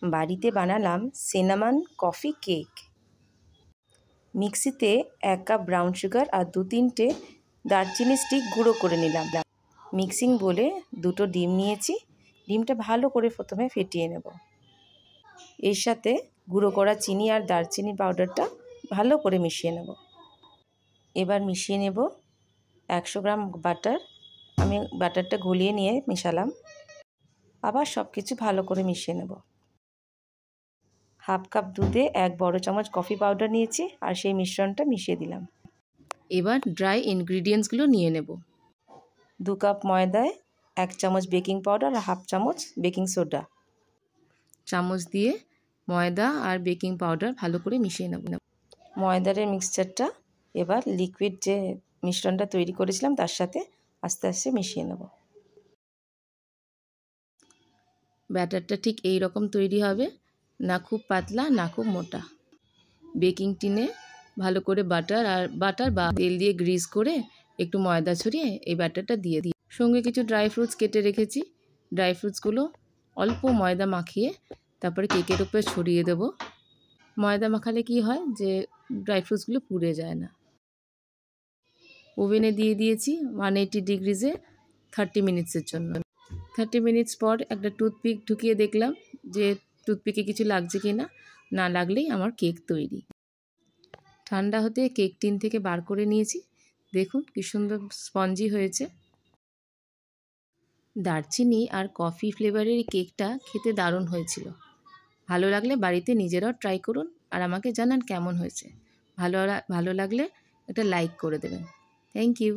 বাড়িতে বানালাম cinnamon coffee cake. মিক্সিতে 1 কাপ ব্রাউন সুগার আর 2-3টে দারচিনি স্টিক গুঁড়ো করে নিলাম। মিক্সিং বলে 2টো ডিম নিয়েছি। ডিমটা ভালো করে প্রথমে ফেটিয়ে নেব। এর সাথে গুঁড়ো করা চিনি আর দারচিনি পাউডারটা ভালো করে মিশিয়ে নেব। এবার মিশিয়ে নেব 100 গ্রাম বাটার। আমি বাটারটা গলিয়ে নিয়ে মেশালাম। আবার সব কিছু ভালো করে মিশিয়ে নেব। 1/2 কাপ দুধে 1 বড় চামচ কফি পাউডার নিয়েছি আর সেই মিশ্রণটা মিশিয়ে দিলাম। এবার ড্রাই ইনগ্রিডিয়েন্টসগুলো নিয়ে নেব। 2 কাপ ময়দায় 1 চামচ বেকিং পাউডার আর 1/2 চামচ বেকিং সোডা। চামচ দিয়ে ময়দা আর বেকিং পাউডার ভালো করে মিশিয়ে নেব। ময়দার মিক্সচারটা এবার লিকুইড যে মিশ্রণটা তৈরি করেছিলাম তার সাথে আস্তে আস্তে মিশিয়ে নেব। ব্যাটারটা ঠিক এই রকম তৈরি হবে, না খুব পাতলা না খুব মোটা। বেকিং টিনে ভালো করে বাটার বা তেল দিয়ে গ্রিস করে একটু ময়দা ছড়িয়ে এই ব্যাটারটা দিয়ে দিই। সঙ্গে কিছু ড্রাই ফ্রুটস কেটে রেখেছি। ড্রাই ফ্রুটসগুলো অল্প ময়দা মাখিয়ে তারপরে কেকের উপরে ছড়িয়ে দেব। ময়দা মাখালে কি হয় যে ড্রাই ফ্রুটসগুলো পুড়ে যায় না। ওভেনে দিয়ে দিয়েছি 180 ডিগ্রিজে 30 মিনিটসের জন্য। 30 মিনিটস পর একটা টুথপিক ঢুকিয়ে দেখলাম যে টুথপিকে কিছু লাগছে কি না। না লাগলেই আমার কেক তৈরি। ঠান্ডা হতে কেক টিন থেকে বার করে নিয়েছি। দেখুন কি সুন্দর স্পঞ্জি হয়েছে। দারচিনি আর কফি ফ্লেভারের এই কেকটা খেতে দারুণ হয়েছিল। ভালো লাগলে বাড়িতে নিজেরাও ট্রাই করুন আর আমাকে জানান কেমন হয়েছে। ভালো লাগলে একটা লাইক করে দেবেন। Thank you.